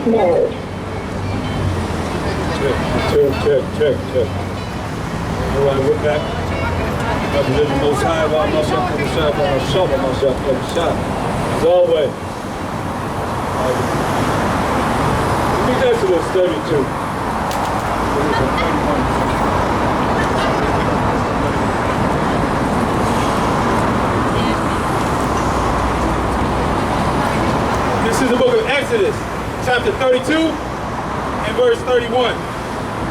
No. Check. All right, we're back. Represent the Most High, by myself, for myself, by myself, by myself, for myself. As always. Read Exodus 32. This is the book of Exodus, chapter 32 and verse 31.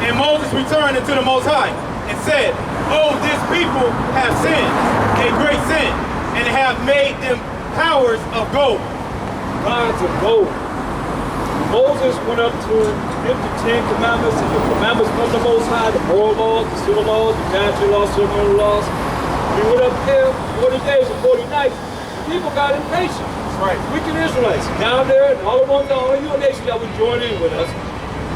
And Moses returned unto the Most High and said, "Oh, this people have sinned, a great sin, and have made them powers of gold." Gods of gold. Moses went up to give the 10 Commandments and the commandments from the Most High, the moral laws, the civil laws, the dietary laws, ceremonial laws. He went up there 40 days and 40 nights. People got impatient. Right. Wicked Israelites down there, and all of you nations that would join in with us,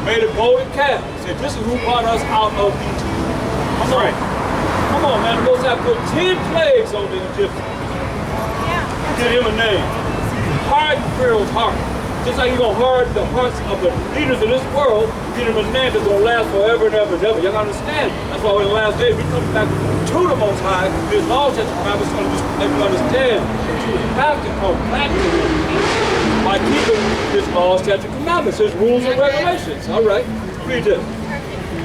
made a golden calf. Said, "This is who brought us out of Egypt." Come on. Come on, man. The Most High put 10 plagues on the Egyptians. Yeah. Give him a name. Harden Pharaoh's heart. Just like he's going to harden the hearts of the leaders of this world, get him a name that's going to last forever and ever and ever. Y'all understand? That's why in the last days we come back to the Most High. His laws that you promised to let you understand that you have to come back to him by keeping his laws, statutes, and commandments, his rules and regulations. All right, read this.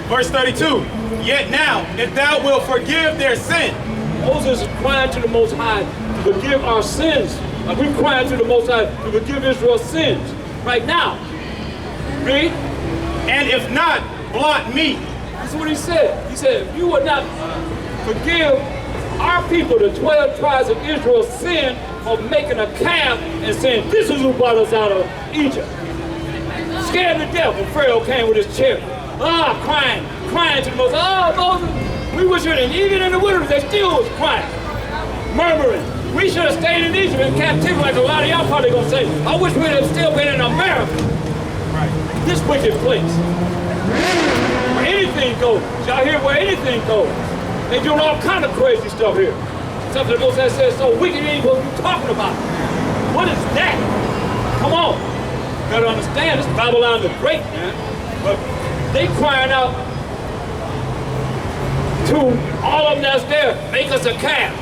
Verse 32. Yet now, if thou wilt forgive their sin. Moses is crying to the Most High to forgive our sins. Like we're crying to the Most High to forgive Israel's sins right now. Read. And if not, blot me. That's what he said. He said, if you would not forgive our people, the 12 tribes of Israel's sin of making a calf and saying, "This is who brought us out of Egypt." Scared to death when Pharaoh came with his chariot. Crying to the Most High. "Oh, Moses, we wish you didn't." Even in the wilderness, they still was crying, murmuring. We should have stayed in Egypt in captivity, like a lot of y'all probably gonna say. I wish we'd have still been in America. Right. This wicked place. Where anything goes. Y'all hear where anything goes. They doing all kind of crazy stuff here. Something the Most High says so wicked ain't what you talking about. What is that? Come on. You gotta understand, this Babylon the Great, man. But they crying out to all of them that's there, make us a calf.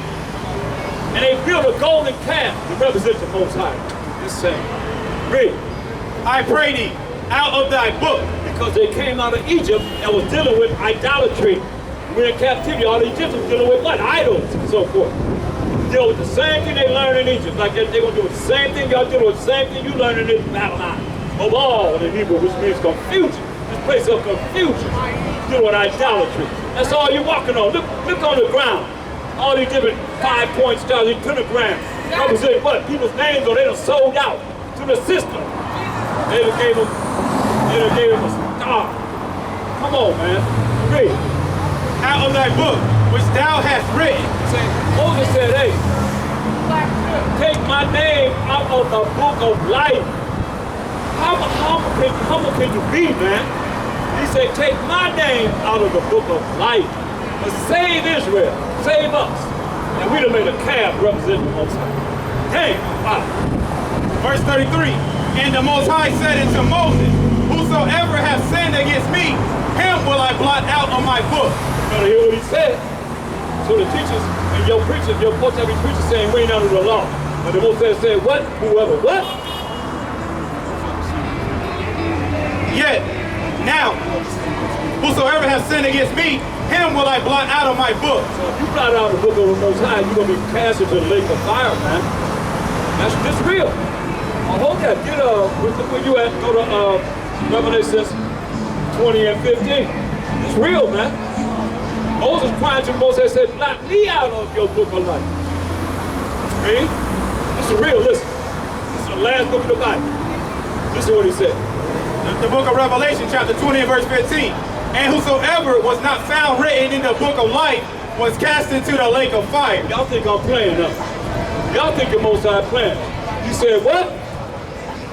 And they built a golden calf to represent the Most High. This saying, read. I pray thee, out of thy book, because they came out of Egypt and was dealing with idolatry. We're in captivity. All the Egyptians dealing with what? Idols and so forth. Deal with the same thing they learned in Egypt. Like they're going to do the same thing y'all deal with, the same thing you learned in this Babylon. Of all in Hebrew, which means confusion. This place of confusion. Dealing with idolatry. That's all you're walking on. Look on the ground. All these different 5-point stars, these pentagrams. Represent what? People's names are they done sold out to the system. They done gave them a star. Come on, man. Read. Out of thy book, which thou hast written. Moses said, hey, take my name out of the book of life. How humble can you be, man? He said, take my name out of the book of life. But save Israel, save us. And we done made a calf representing the Most High. Dang, wow. Verse 33, and the Most High said unto Moses, whosoever hath sinned against me, him will I blot out on my book. You gotta hear what he said. So the teachers and your preachers, your supposed to be preachers saying we ain't under the law. But the Most High said, what? Whoever, what? Yet, now, whosoever hath sinned against me, him will I blot out of my book. So if you blot out the book of the Most High, you're going to be cast into the lake of fire, man. That's just real. I hope that. Get where you at, go to Revelation 20 and 15. It's real, man. Moses crying to Moses said, blot me out of your book of life. See? This is real, listen. This is the last book of the Bible. Listen to what he said. The book of Revelation, chapter 20 and verse 15. And whosoever was not found written in the book of life was cast into the lake of fire. Y'all think I'm playing now. Y'all think the Most High playing. He said what?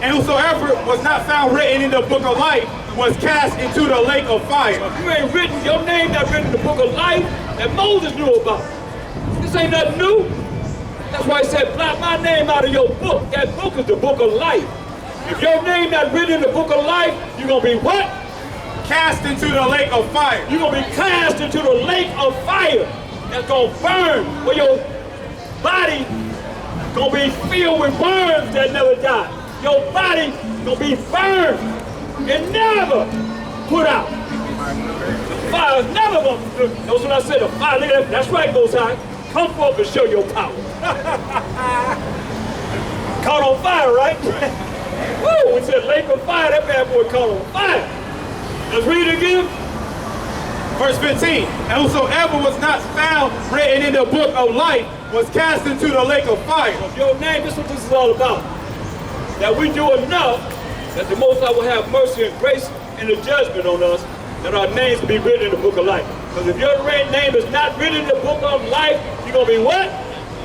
And whosoever was not found written in the book of life was cast into the lake of fire. So if you ain't written, your name not written in the book of life that Moses knew about. This ain't nothing new. That's why he said, blot my name out of your book. That book is the book of life. If your name not written in the book of life, you're going to be what? Cast into the lake of fire. You're going to be cast into the lake of fire that's going to burn, where your body going to be filled with worms that never die. Your body going to be burned and never put out. The fire is never going to, that's what I said, the fire, look at that, that's right, Most High. Come forth and show your power. Caught on fire, right? Woo, we said lake of fire, that bad boy caught on fire. Let's read it again. Verse 15, and whosoever was not found written in the book of life was cast into the lake of fire. So if your name, this is what this is all about. That we do enough that the Most High will have mercy and grace and the judgment on us, that our names will be written in the book of life. Because if your name is not written in the book of life, you're going to be what?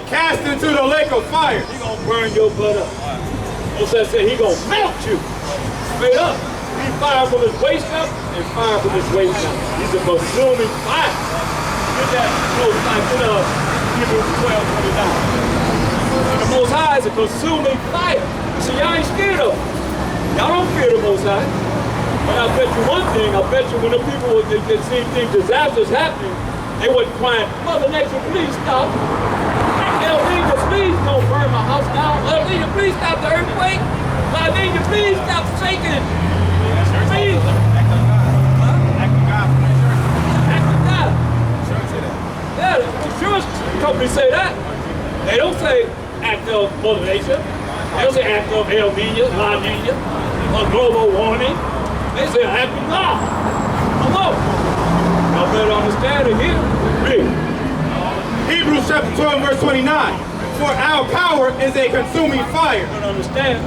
Cast into the lake of fire. He's going to burn your butt up. Most High said he's going to melt you. Straight up. He fire from his waist up and fire from his waist down. He's a consuming fire. Get that close like Hebrews 12:29. And the Most High is a consuming fire. See, y'all ain't scared of him. Y'all don't fear the Most High. But I bet you one thing, I bet you when the people that see things, disasters happening, they wasn't crying, Mother Nature, please stop. El Nino, please don't burn my house down. El Nino, please stop the earthquake. El Nino, please stop shaking. Please. Act of God. Act of God. Sure say that. Yeah, the insurance companies say that. They don't say act of Mother Nature. They don't say act of El Nino, La Nina, or global warming. They say act of God. Come on. Y'all better understand it here. Read. Hebrews chapter 12, verse 29. For our power is a consuming fire. You don't understand?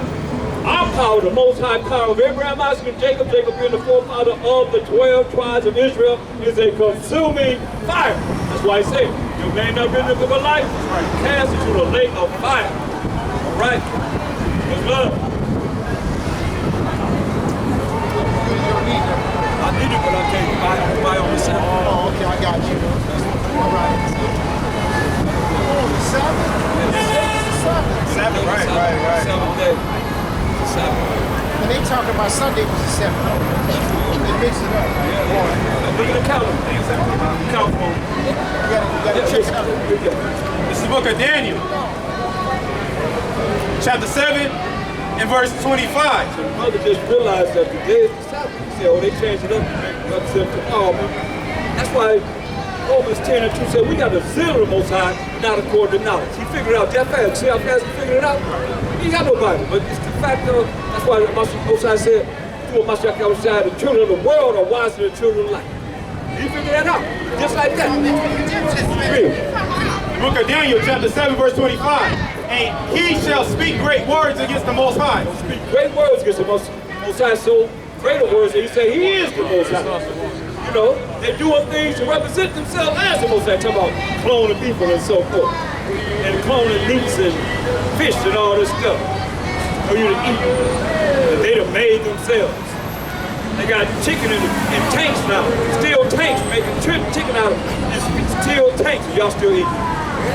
Our power, the Most High power of Abraham, Isaac, and Jacob, Jacob being the forefather of the 12 tribes of Israel, is a consuming fire. That's why I say, your name not written in the book of life, cast into the lake of fire. All right? What's love? I need it, but I can't buy on the side. Oh, okay, I got you. All right. Oh, the Sabbath? Sabbath, right. 7 days. When they talk about Sunday was the 7th. They mix it up. Look at the calendar. Count for them. You gotta check it out. This is the book of Daniel. Chapter 7 and verse 25. So the mother just realized that the day is the Sabbath. She said, oh, they changed it up to make it up to all. That's why Romans 10 and 2 said we got the zeal of the Most High, not according to knowledge. He figured it out that fast. See how fast he figured it out? He got no Bible, but it's the fact of, that's why the Most High said, the children of the world are wiser than the children of light. He figured that out, just like that. Real. The book of Daniel, chapter 7, verse 25. And he shall speak great words against the Most High. Speak great words against the Most High, so greater words that he said he is the Most High. You know, they're doing things to represent themselves as the Most High, talking about cloning people and so forth. And cloning meats and fish and all this stuff for you to eat. That they done made themselves. They got chicken in tanks now, steel tanks, making chicken out of steel tanks, and y'all still eat.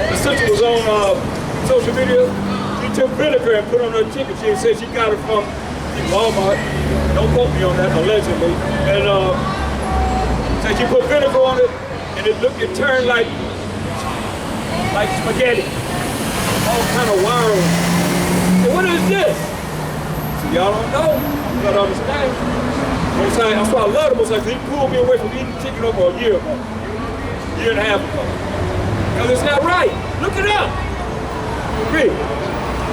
The sister was on social media. She took vinegar and put on her chicken. She said she got it from Walmart. Don't quote me on that, allegedly. And said she put vinegar on it, and it turned like spaghetti. All kind of wiring. So what is this? So y'all don't know. You gotta understand. Most High, that's why I love the Most High, because he pulled me away from eating chicken over a year ago. Year and a half ago. Because it's not right. Look it up. Read.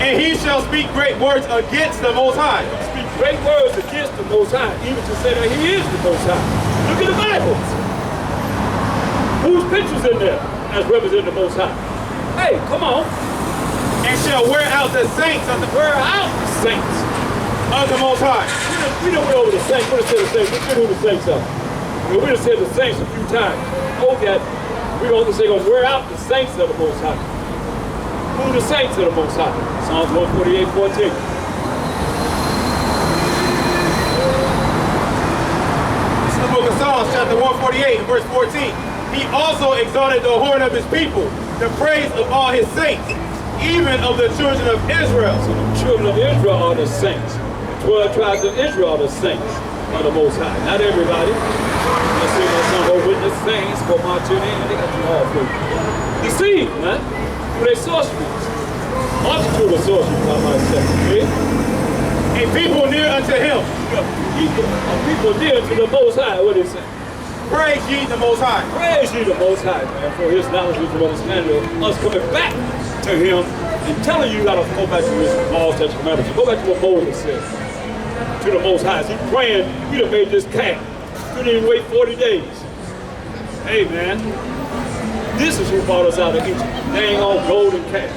And he shall speak great words against the Most High. Speak great words against the Most High, even to say that he is the Most High. Look at the Bibles. Whose picture's in there as representing the Most High? Hey, come on. And shall wear out the saints of the Saints. Of the Most High. We don't know the saints. What it said the saints? We know who the saints are. We done said the saints a few times. Oh, that we're going to say we're out the saints of the Most High. Who are the saints of the Most High? Psalms 148:14. This is the book of Psalms, chapter 148, verse 14. He also exalted the horn of his people, the praise of all his saints, even of the children of Israel. So the children of Israel are the saints. 12 tribes of Israel are the saints of the Most High. Not everybody. Let's see my son go witness saints, go march in, they got you all for deceived, man. Through their sorceries. Multitude of sorceries, I might say. Okay? A people near unto him. People near to the Most High, what is it? Praise ye the Most High. Praise ye the Most High, man, for his knowledge, wisdom, understanding of us coming back to him and telling you gotta go back to his laws, statutes, commandments. Go back to what Moses said. To the Most High. He praying, we done made this calf. Couldn't even wait 40 days. Hey, man, this is who brought us out of Egypt. Dang old golden calf.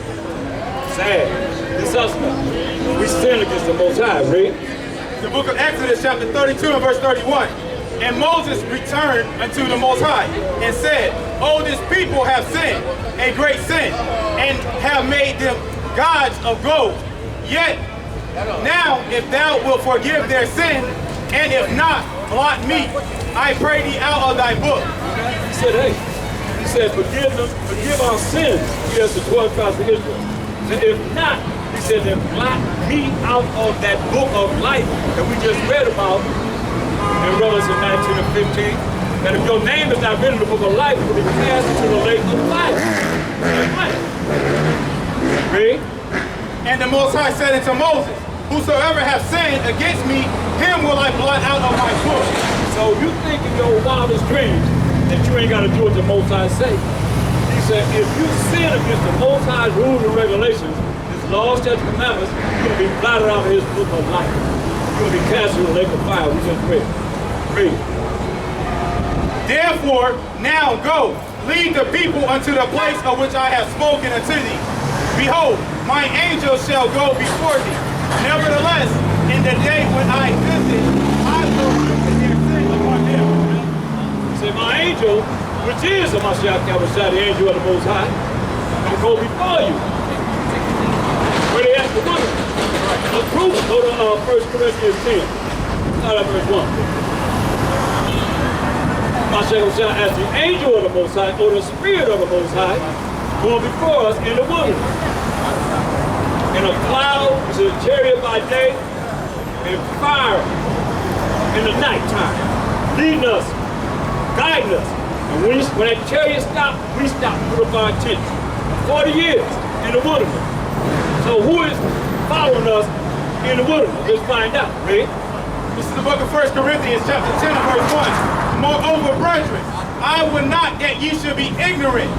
Sad. It's us now. We sin against the Most High, read. The book of Exodus, chapter 32 and verse 31. And Moses returned unto the Most High and said, "Oh, this people have sinned, a great sin, and have made them gods of gold. Yet now, if thou wilt forgive their sin, and if not, blot me, I pray thee out of thy book." He said, hey, he said, forgive our sins. Yes, the 12 tribes of Israel. He said, if not, he said, then blot me out of that book of life that we just read about in Revelation 19 and 15, that if your name is not written in the book of life, you will be cast into the lake of fire. Read. And the Most High said unto Moses, "Whosoever hath sinned against me, him will I blot out of my book." So you think in your wildest dreams that you ain't got to do what the Most High say. He said, if you sin against the Most High's rules and regulations, his laws, statutes, commandments, you're going to be blotted out of his book of life. You're going to be cast into the lake of fire. We just read. Read. Therefore, now go, lead the people unto the place of which I have spoken unto thee. Behold, my angel shall go before thee. Nevertheless, in the day when I visit, I will visit their sin upon them. He said, my angel, which is the Mashiach Yahushua, the angel of the Most High, will go before you. Where they at the woman? The proof, go to 1 Corinthians 10. Start at verse 1. Mashiach Yahushua as the angel of the Most High, or the spirit of the Most High, going before us in the wilderness. In a cloud, it's a chariot by day, and fire in the nighttime, leading us, guiding us. And when that chariot stopped, we stopped, put up our tent. 40 years in the wilderness. So who is following us in the wilderness? Let's find out, right? This is the book of 1 Corinthians, chapter 10, verse 1. Moreover, brethren, I would not that ye should be ignorant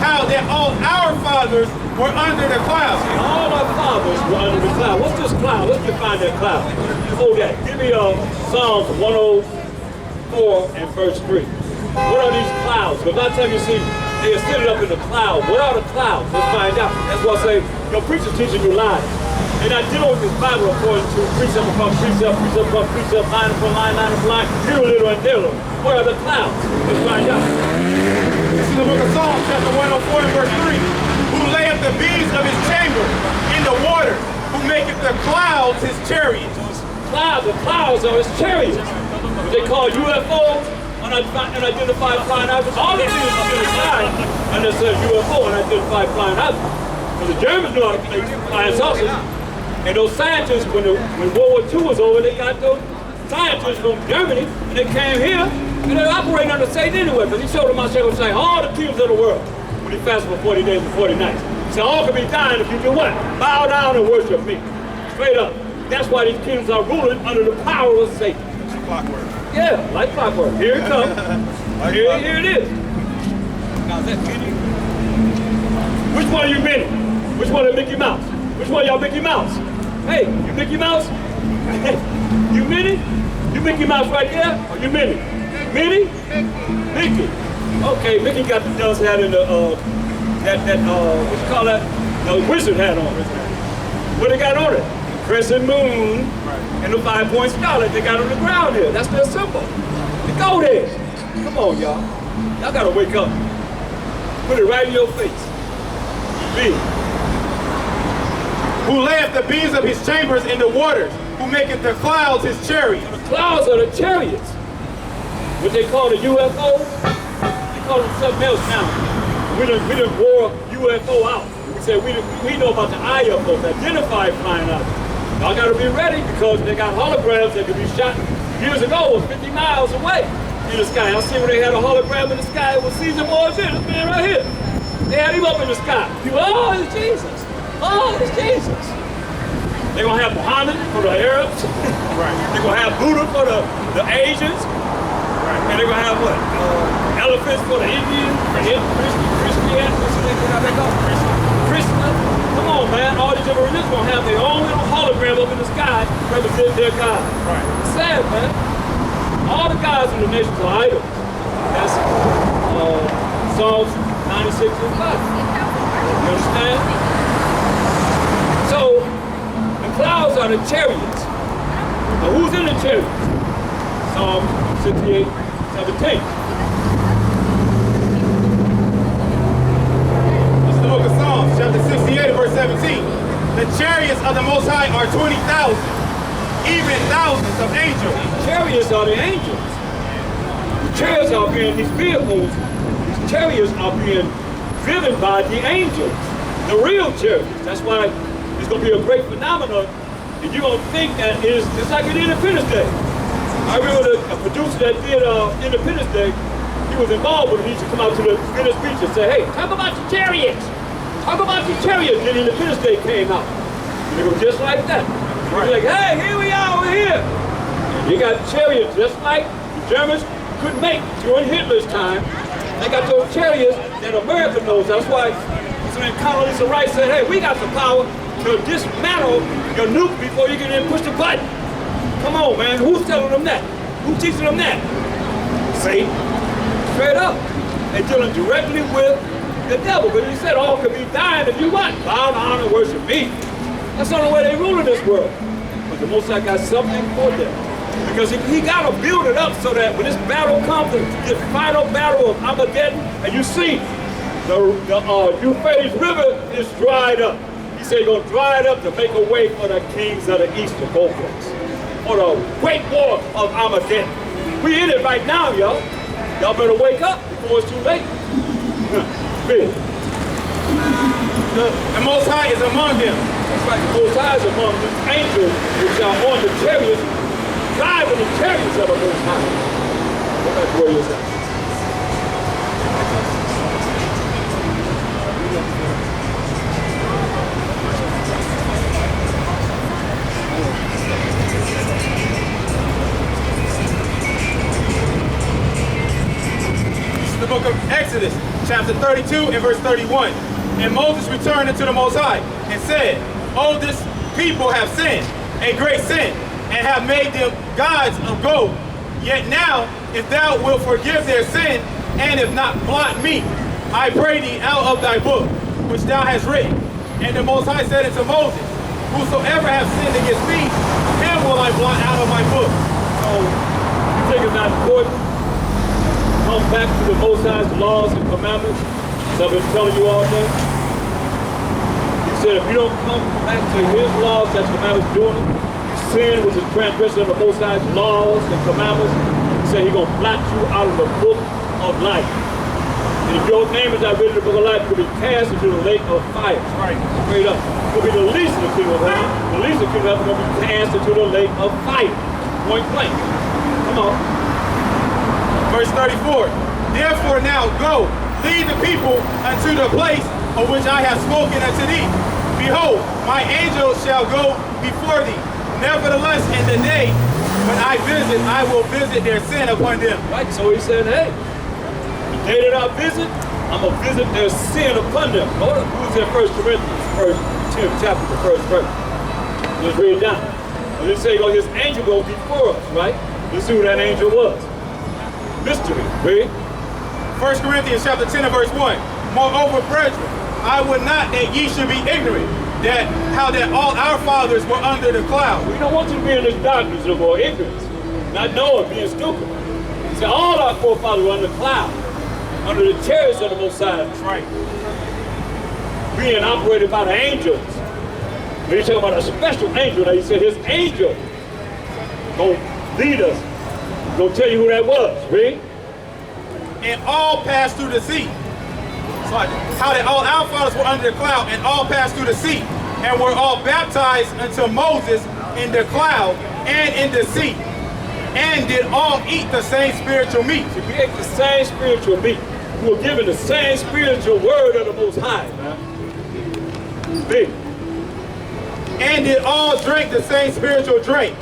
how that all our fathers were under the cloud. All our fathers were under the cloud. What's this cloud? Let's define that cloud. Hold that. Give me Psalms 104 and verse 3. What are these clouds? Because a lot of times you see they are sitting up in the cloud. What are the clouds? Let's find out. That's why I say your preacher's teaching you lies. And I deal with this Bible according to precept upon precept, precept upon precept, line upon line, line upon line, here a little and there a little. What are the clouds? Let's find out. This is the book of Psalms, chapter 104 and verse 3. Who layeth the beams of his chamber in the water, who maketh the clouds his chariots. The clouds are his chariots. What they call UFOs, unidentified flying objects. All they do is look in the sky, and it says UFO, unidentified flying objects. Because the Germans know how to make flying saucers. And those scientists, when World War II was over, they got those scientists from Germany, and they came here, and they're operating under Satan anyway, because he showed them all the kingdoms of the world when he fasted for 40 days and 40 nights. He said, all can be dying if you do what? Bow down and worship me. Straight up. That's why these kingdoms are ruling under the power of Satan. Clockwork. Yeah, like clockwork. Here it comes. Here it is. Now, is that Minnie? Which one are you Minnie? Which one is Mickey Mouse? Which one y'all Mickey Mouse? Hey, you Mickey Mouse? You Minnie? You Mickey Mouse right there? Or you Minnie? Minnie? Mickey. Okay, Mickey got the dust hat and the, what you call that? The wizard hat on. What they got on it? Crescent moon and the 5-point star that they got on the ground here. That's their symbol. The goat is. Come on, y'all. Y'all gotta wake up. Put it right in your face. Be. Who layeth the beams of his chambers in the waters, who maketh the clouds his chariots. The clouds are the chariots. What they call the UFOs, they call them something else now. We done wore UFO out. We said we know about the IFOs, identified flying objects. Y'all got to be ready because they got holograms that could be shot years ago, 50 miles away in the sky. I see when they had a hologram in the sky. It was Caesar Borgia, this man right here. They had him up in the sky. People, oh, it's Jesus. Oh, it's Jesus. They're going to have Muhammad for the Arabs. Right. They're going to have Buddha for the Asians. Right. And they're going to have what? Elephants for the Indians, for Christian, what's they call Christian. Come on, man. All these different religions going to have their own little hologram up in the sky representing their God. Right. It's sad, man. All the gods in the nations are idols. That's Psalms 96 and 5. You understand? So, the clouds are the chariots. Now, who's in the chariots? Psalm 68, 17. This is the book of Psalms, chapter 68, verse 17. The chariots of the Most High are 20,000, even thousands of angels. Chariots are the angels. The chariots are being, these vehicles, these chariots are being driven by the angels, the real chariots. That's why it's going to be a great phenomenon, and you're going to think that it's like an Independence Day. I remember a producer that did Independence Day, he was involved with it. He used to come out to the Venice Beach and say, hey, talk about your chariots. Talk about your chariots. Then Independence Day came out. And it was just like that. Right. Like, hey, here we are, we're here. And you got chariots just like the Germans couldn't make during Hitler's time. They got those chariots that America knows. That's why Condoleezza Rice said, hey, we got the power to dismantle your nuke before you can then push the button. Come on, man. Who's telling them that? Who's teaching them that? Satan. Straight up. They're dealing directly with the devil. But he said all could be dying if you what? Bow down and worship me. That's the only way they rule in this world. But the Most High got something for them. Because he got to build it up so that when this battle comes, this final battle of Armageddon, and you see the Euphrates River is dried up. He said he's going to dry it up to make a way for the kings of the east to go for us. For the great war of Armageddon. We in it right now, y'all. Y'all better wake up before it's too late. Big. The Most High is among them. That's right, the Most High is among the angels which are on the chariots, driving the chariots of the Most High. Go back to where you're at. The book of Exodus, chapter 32 and verse 31. And Moses returned unto the Most High and said, oh, this people have sinned, a great sin, and have made them gods of gold. Yet now, if thou wilt forgive their sin, and if not, blot me, I pray thee, out of thy book, which thou hast written. And the Most High said unto Moses, whosoever hath sinned against me, him will I blot out of my book. So, you think it's not important? Come back to the Most High's laws and commandments. So I've been telling you all day. He said if you don't come back to his laws, that's commandments doing it, you sin, which is transgression of the Most High's laws and commandments. He said he's going to blot you out of the book of life. And if your name is not written in the book of life, you'll be cast into the lake of fire. Right. Straight up. You'll be the least of the kingdom of heaven. The least of the kingdom of heaven will be cast into the lake of fire. Point blank. Come on. Verse 34, therefore now go, lead the people unto the place of which I have spoken unto thee. Behold, my angel shall go before thee. Nevertheless, in the day when I visit, I will visit their sin upon them. Right, so he said, hey, the day that I visit, I'm going to visit their sin upon them. Go to who's in 1 Corinthians, 10th chapter, the first verse. Just read it down. And it say, his angel goes before us, right? Let's see who that angel was. Mystery, read. 1 Corinthians chapter 10 and verse 1. Moreover, brethren, I would not that ye should be ignorant, that how that all our fathers were under the cloud. We don't want you to be in this darkness no more, ignorance, not knowing, being stupid. He said all our forefathers were under the cloud, under the chariots of the Most High. That's right. Being operated by the angels. When he's talking about a special angel, that he said his angel gonna lead us. Gonna tell you who that was, read. And all passed through the sea. So how that all our fathers were under the cloud and all passed through the sea, and were all baptized unto Moses in the cloud and in the sea, and did all eat the same spiritual meat. We ate the same spiritual meat. We were given the same spiritual word of the Most High, man. Big. And did all drink the same spiritual drink,